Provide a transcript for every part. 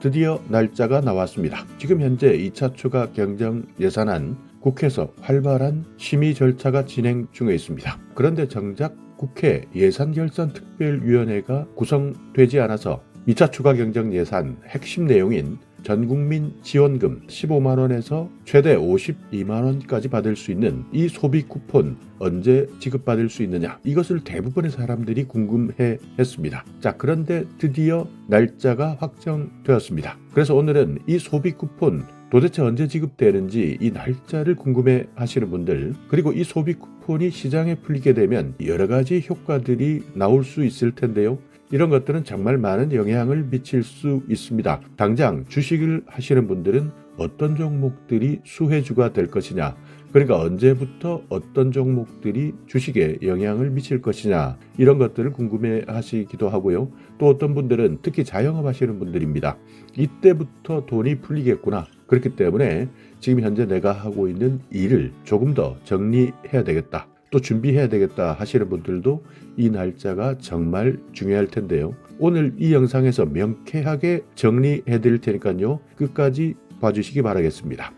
드디어 날짜가 나왔습니다. 지금 현재 2차 추가 경정 예산안 국회에서 활발한 심의 절차가 진행 중에 있습니다. 그런데 정작 국회 예산결산특별위원회가 구성되지 않아서 2차 추가 경정 예산 핵심 내용인 전국민 지원금 15만원에서 최대 52만원까지 받을 수 있는 이 소비 쿠폰 언제 지급받을 수 있느냐, 이것을 대부분의 사람들이 궁금해 했습니다. 자, 그런데 드디어 날짜가 확정되었습니다. 그래서 오늘은 이 소비 쿠폰 도대체 언제 지급되는지 이 날짜를 궁금해 하시는 분들, 그리고 이 소비 쿠폰이 시장에 풀리게 되면 여러 가지 효과들이 나올 수 있을 텐데요. 이런 것들은 정말 많은 영향을 미칠 수 있습니다. 당장 주식을 하시는 분들은 어떤 종목들이 수혜주가 될 것이냐, 그러니까 언제부터 어떤 종목들이 주식에 영향을 미칠 것이냐, 이런 것들을 궁금해 하시기도 하고요. 또 어떤 분들은 특히 자영업 하시는 분들입니다. 이때부터 돈이 풀리겠구나. 그렇기 때문에 지금 현재 내가 하고 있는 일을 조금 더 정리해야 되겠다, 또 준비해야 되겠다 하시는 분들도 이 날짜가 정말 중요할 텐데요. 오늘 이 영상에서 명쾌하게 정리해 드릴 테니까요. 끝까지 봐주시기 바라겠습니다.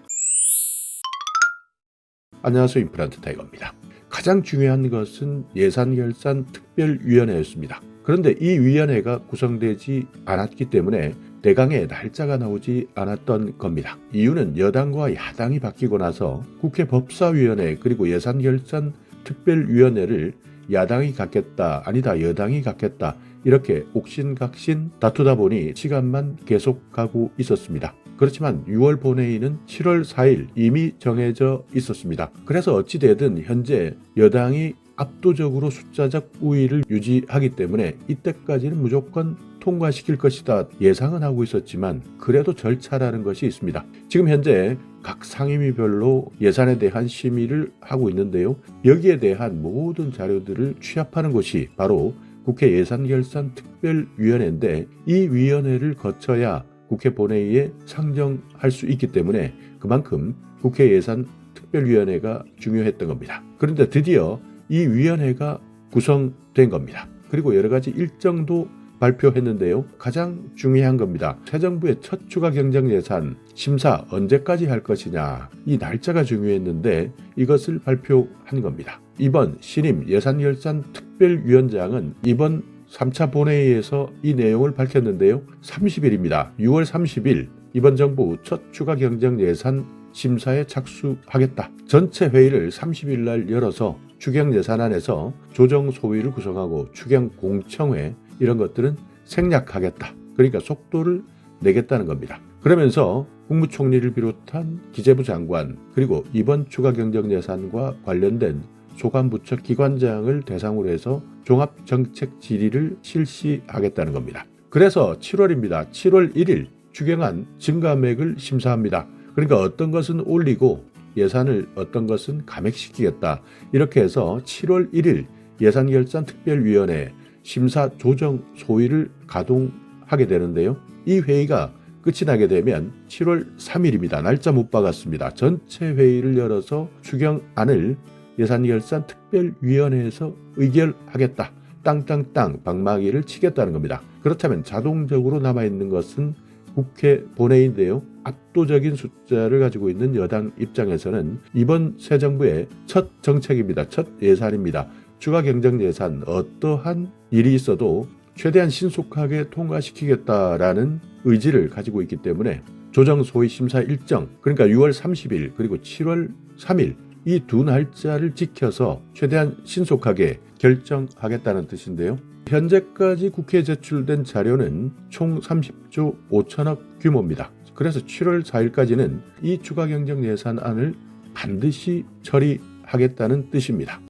안녕하세요. 임플란트 타이거입니다. 가장 중요한 것은 예산결산특별위원회였습니다. 그런데 이 위원회가 구성되지 않았기 때문에 대강의 날짜가 나오지 않았던 겁니다. 이유는 여당과 야당이 바뀌고 나서 국회 법사위원회 그리고 예산결산특별위원회를 야당이 갖겠다, 아니다 여당이 갖겠다, 이렇게 옥신각신 다투다 보니 시간만 계속 가고 있었습니다. 그렇지만 6월 본회의는 7월 4일 이미 정해져 있었습니다. 그래서 어찌되든 현재 여당이 압도적으로 숫자적 우위를 유지하기 때문에 이때까지는 무조건 통과시킬 것이다 예상은 하고 있었지만, 그래도 절차라는 것이 있습니다. 지금 현재 각 상임위별로 예산에 대한 심의를 하고 있는데요. 여기에 대한 모든 자료들을 취합하는 곳이 바로 국회 예산결산특별위원회인데, 이 위원회를 거쳐야 국회 본회의에 상정할 수 있기 때문에 그만큼 국회 예산특별위원회가 중요했던 겁니다. 그런데 드디어 이 위원회가 구성된 겁니다. 그리고 여러 가지 일정도 발표했는데요. 가장 중요한 겁니다. 새 정부의 첫 추가 경정 예산 심사 언제까지 할 것이냐, 이 날짜가 중요했는데 이것을 발표한 겁니다. 이번 신임 예산결산특별위원장은 이번 3차 본회의에서 이 내용을 밝혔는데요. 30일입니다. 6월 30일 이번 정부 첫 추가 경정 예산 심사에 착수하겠다. 전체 회의를 30일 날 열어서 추경 예산안에서 조정 소위를 구성하고 추경 공청회 이런 것들은 생략하겠다. 그러니까 속도를 내겠다는 겁니다. 그러면서 국무총리를 비롯한 기재부 장관 그리고 이번 추가 경정 예산과 관련된 소관부처 기관장을 대상으로 해서 종합정책 질의를 실시하겠다는 겁니다. 그래서 7월입니다. 7월 1일 추경안 증감액을 심사합니다. 그러니까 어떤 것은 올리고 예산을 어떤 것은 감액시키겠다. 이렇게 해서 7월 1일 예산결산특별위원회 심사 조정 소위를 가동하게 되는데요. 이 회의가 끝이 나게 되면 7월 3일입니다. 날짜 못 박았습니다. 전체 회의를 열어서 추경안을 예산결산특별위원회에서 의결하겠다. 땅땅땅 방망이를 치겠다는 겁니다. 그렇다면 자동적으로 남아있는 것은 국회 본회의인데요. 압도적인 숫자를 가지고 있는 여당 입장에서는 이번 새 정부의 첫 정책입니다. 첫 예산입니다. 추가 경정 예산 어떠한 일이 있어도 최대한 신속하게 통과시키겠다라는 의지를 가지고 있기 때문에 조정 소위 심사 일정, 그러니까 6월 30일 그리고 7월 3일 이 두 날짜를 지켜서 최대한 신속하게 결정하겠다는 뜻인데요. 현재까지 국회에 제출된 자료는 총 30조 5천억 규모입니다. 그래서 7월 4일까지는 이 추가 경정 예산안을 반드시 처리하겠다는 뜻입니다.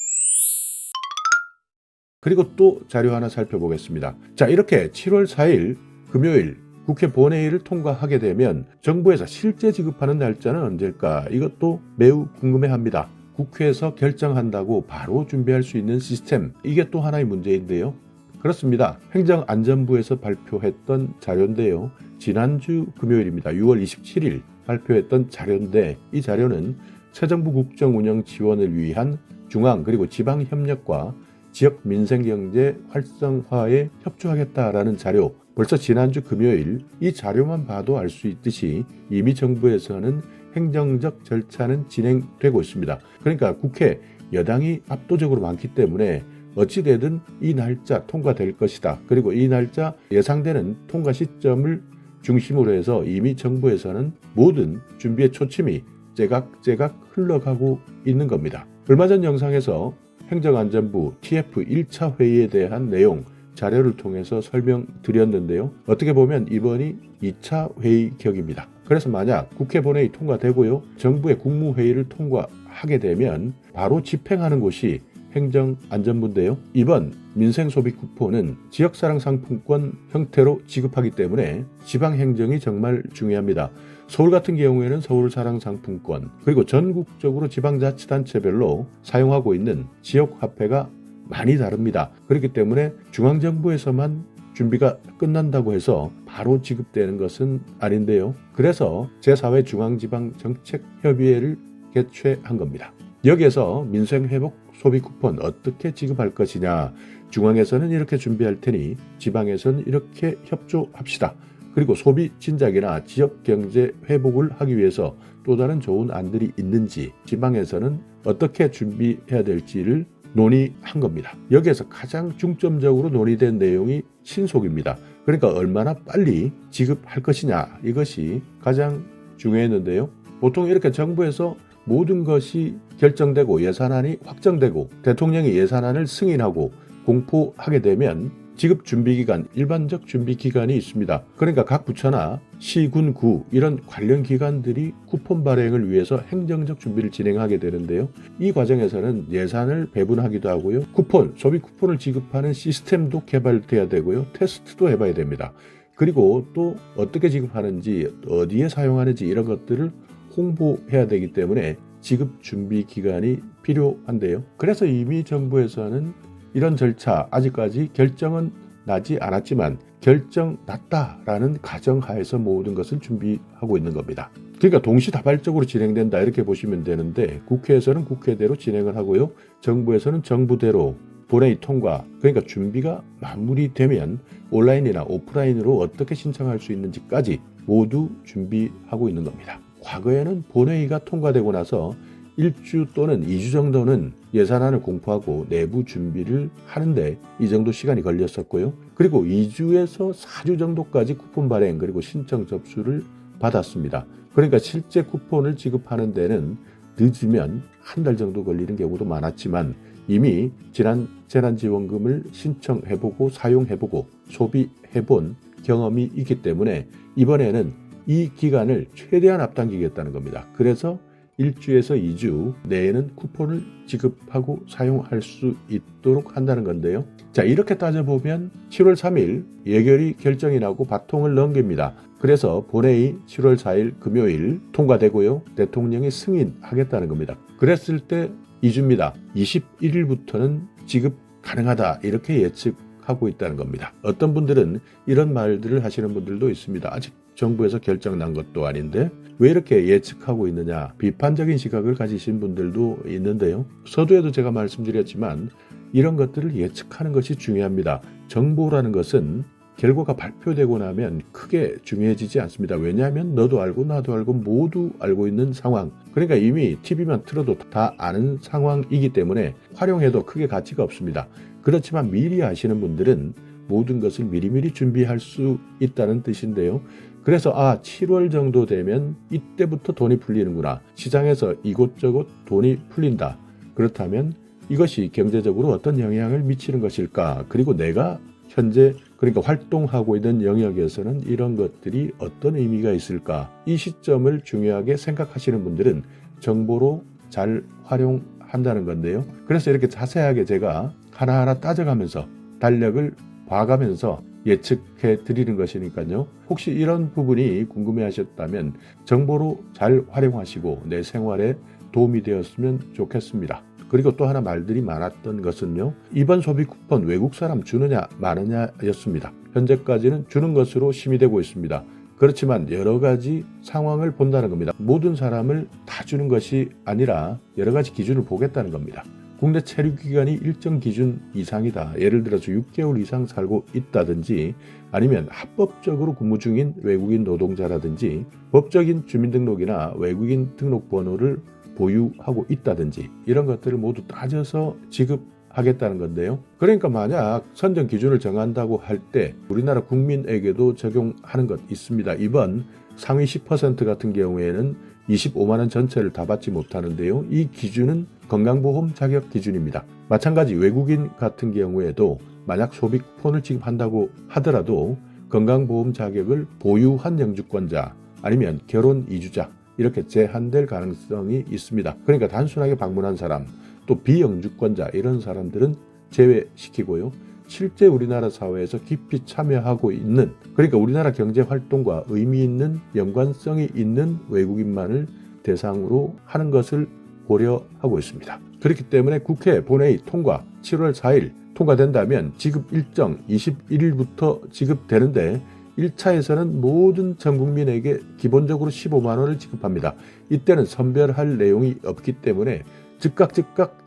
그리고 또 자료 하나 살펴보겠습니다. 자, 이렇게 7월 4일 금요일 국회 본회의를 통과하게 되면 정부에서 실제 지급하는 날짜는 언제일까? 이것도 매우 궁금해합니다. 국회에서 결정한다고 바로 준비할 수 있는 시스템, 이게 또 하나의 문제인데요. 그렇습니다. 행정안전부에서 발표했던 자료인데요. 지난주 금요일입니다. 6월 27일 발표했던 자료인데, 이 자료는 새 정부 국정운영 지원을 위한 중앙 그리고 지방 협력과 지역 민생경제 활성화에 협조하겠다라는 자료, 벌써 지난주 금요일 이 자료만 봐도 알 수 있듯이 이미 정부에서는 행정적 절차는 진행되고 있습니다. 그러니까 국회 여당이 압도적으로 많기 때문에 어찌되든 이 날짜 통과될 것이다. 그리고 이 날짜 예상되는 통과 시점을 중심으로 해서 이미 정부에서는 모든 준비의 초침이 제각제각 흘러가고 있는 겁니다. 얼마 전 영상에서 행정안전부 TF 1차 회의에 대한 내용 자료를 통해서 설명드렸는데요. 어떻게 보면 이번이 2차 회의 격입니다. 그래서 만약 국회 본회의 통과되고요. 정부의 국무회의를 통과하게 되면 바로 집행하는 곳이 행정안전부인데요. 이번 민생소비 쿠폰은 지역사랑 상품권 형태로 지급하기 때문에 지방행정이 정말 중요합니다. 서울 같은 경우에는 서울사랑 상품권, 그리고 전국적으로 지방자치단체별로 사용하고 있는 지역화폐가 많이 다릅니다. 그렇기 때문에 중앙정부에서만 준비가 끝난다고 해서 바로 지급되는 것은 아닌데요. 그래서 제4회 중앙지방정책협의회를 개최한 겁니다. 여기에서 민생회복 소비 쿠폰 어떻게 지급할 것이냐, 중앙에서는 이렇게 준비할 테니 지방에서는 이렇게 협조합시다. 그리고 소비 진작이나 지역 경제 회복을 하기 위해서 또 다른 좋은 안들이 있는지 지방에서는 어떻게 준비해야 될지를 논의한 겁니다. 여기에서 가장 중점적으로 논의된 내용이 신속입니다. 그러니까 얼마나 빨리 지급할 것이냐, 이것이 가장 중요했는데요. 보통 이렇게 정부에서 모든 것이 결정되고 예산안이 확정되고 대통령이 예산안을 승인하고 공포하게 되면 지급 준비기간, 일반적 준비기간이 있습니다. 그러니까 각 부처나 시, 군, 구 이런 관련 기관들이 쿠폰 발행을 위해서 행정적 준비를 진행하게 되는데요. 이 과정에서는 예산을 배분하기도 하고요. 쿠폰, 소비 쿠폰을 지급하는 시스템도 개발돼야 되고요. 테스트도 해봐야 됩니다. 그리고 또 어떻게 지급하는지, 어디에 사용하는지 이런 것들을 홍보해야 되기 때문에 지급 준비 기간이 필요한데요. 그래서 이미 정부에서는 이런 절차 아직까지 결정은 나지 않았지만 결정 났다라는 가정하에서 모든 것을 준비하고 있는 겁니다. 그러니까 동시다발적으로 진행된다 이렇게 보시면 되는데 국회에서는 국회대로 진행을 하고요. 정부에서는 정부대로 본회의 통과, 그러니까 준비가 마무리되면 온라인이나 오프라인으로 어떻게 신청할 수 있는지까지 모두 준비하고 있는 겁니다. 과거에는 본회의가 통과되고 나서 1주 또는 2주 정도는 예산안을 공포하고 내부 준비를 하는데 이 정도 시간이 걸렸었고요. 그리고 2주에서 4주 정도까지 쿠폰 발행 그리고 신청 접수를 받았습니다. 그러니까 실제 쿠폰을 지급하는 데는 늦으면 한 달 정도 걸리는 경우도 많았지만 이미 지난 재난지원금을 신청해보고 사용해보고 소비해본 경험이 있기 때문에 이번에는 이 기간을 최대한 앞당기겠다는 겁니다. 그래서 1주에서 2주 내에는 쿠폰을 지급하고 사용할 수 있도록 한다는 건데요. 자, 이렇게 따져보면 7월 3일 예결위 결정이 나고 바통을 넘깁니다. 그래서 본회의 7월 4일 금요일 통과되고요. 대통령이 승인하겠다는 겁니다. 그랬을 때 2주입니다. 21일부터는 지급 가능하다 이렇게 예측하고 있다는 겁니다. 어떤 분들은 이런 말들을 하시는 분들도 있습니다. 아직 정부에서 결정 난 것도 아닌데 왜 이렇게 예측하고 있느냐, 비판적인 시각을 가지신 분들도 있는데요. 서두에도 제가 말씀드렸지만 이런 것들을 예측하는 것이 중요합니다. 정보라는 것은 결과가 발표되고 나면 크게 중요해지지 않습니다. 왜냐하면 너도 알고 나도 알고 모두 알고 있는 상황, 그러니까 이미 TV만 틀어도 다 아는 상황이기 때문에 활용해도 크게 가치가 없습니다. 그렇지만 미리 아시는 분들은 모든 것을 미리미리 준비할 수 있다는 뜻인데요. 그래서 7월 정도 되면 이때부터 돈이 풀리는구나. 시장에서 이곳저곳 돈이 풀린다. 그렇다면 이것이 경제적으로 어떤 영향을 미치는 것일까? 그리고 내가 현재 그러니까 활동하고 있는 영역에서는 이런 것들이 어떤 의미가 있을까? 이 시점을 중요하게 생각하시는 분들은 정보로 잘 활용한다는 건데요. 그래서 이렇게 자세하게 제가 하나하나 따져가면서 달력을 봐가면서 예측해 드리는 것이니까요. 혹시 이런 부분이 궁금해 하셨다면 정보로 잘 활용하시고 내 생활에 도움이 되었으면 좋겠습니다. 그리고 또 하나 말들이 많았던 것은요. 이번 소비 쿠폰 외국 사람 주느냐 마느냐였습니다. 현재까지는 주는 것으로 심의되고 있습니다. 그렇지만 여러 가지 상황을 본다는 겁니다. 모든 사람을 다 주는 것이 아니라 여러 가지 기준을 보겠다는 겁니다. 국내 체류 기간이 일정 기준 이상이다. 예를 들어서 6개월 이상 살고 있다든지 아니면 합법적으로 근무 중인 외국인 노동자라든지 법적인 주민등록이나 외국인 등록번호를 보유하고 있다든지 이런 것들을 모두 따져서 지급하겠다는 건데요. 그러니까 만약 선정 기준을 정한다고 할 때 우리나라 국민에게도 적용하는 것 있습니다. 이번 상위 10% 같은 경우에는 25만 원 전체를 다 받지 못하는데요. 이 기준은 건강보험 자격 기준입니다. 마찬가지 외국인 같은 경우에도 만약 소비 쿠폰을 지급한다고 하더라도 건강보험 자격을 보유한 영주권자 아니면 결혼 이주자 이렇게 제한될 가능성이 있습니다. 그러니까 단순하게 방문한 사람 또 비영주권자 이런 사람들은 제외시키고요. 실제 우리나라 사회에서 깊이 참여하고 있는 그러니까 우리나라 경제활동과 의미 있는 연관성이 있는 외국인만을 대상으로 하는 것을 고려하고 있습니다. 그렇기 때문에 국회 본회의 통과 7월 4일 통과된다면 지급 일정 21일부터 지급되는데 1차에서는 모든 전 국민에게 기본적으로 15만 원을 지급합니다. 이때는 선별할 내용이 없기 때문에 즉각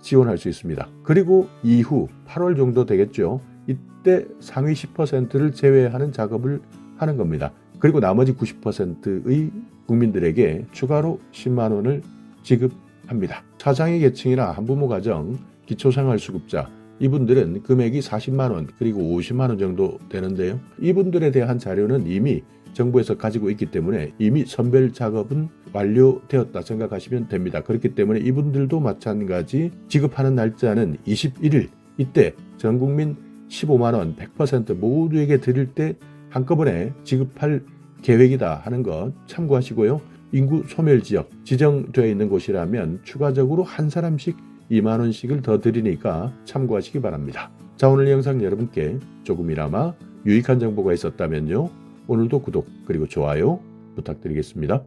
지원할 수 있습니다. 그리고 이후 8월 정도 되겠죠. 이때 상위 10%를 제외하는 작업을 하는 겁니다. 그리고 나머지 90%의 국민들에게 추가로 10만 원을 지급합니다. 차장의 계층이나 한부모 가정, 기초생활수급자 이분들은 금액이 40만 원 그리고 50만 원 정도 되는데요. 이분들에 대한 자료는 이미 정부에서 가지고 있기 때문에 이미 선별 작업은 완료되었다 생각하시면 됩니다. 그렇기 때문에 이분들도 마찬가지 지급하는 날짜는 21일 이때 전국민 15만 원 100% 모두에게 드릴 때 한꺼번에 지급할 계획이다 하는 것 참고하시고요. 인구 소멸 지역 지정되어 있는 곳이라면 추가적으로 한 사람씩 2만 원씩을 더 드리니까 참고하시기 바랍니다. 자, 오늘 영상 여러분께 조금이나마 유익한 정보가 있었다면요. 오늘도 구독 그리고 좋아요 부탁드리겠습니다.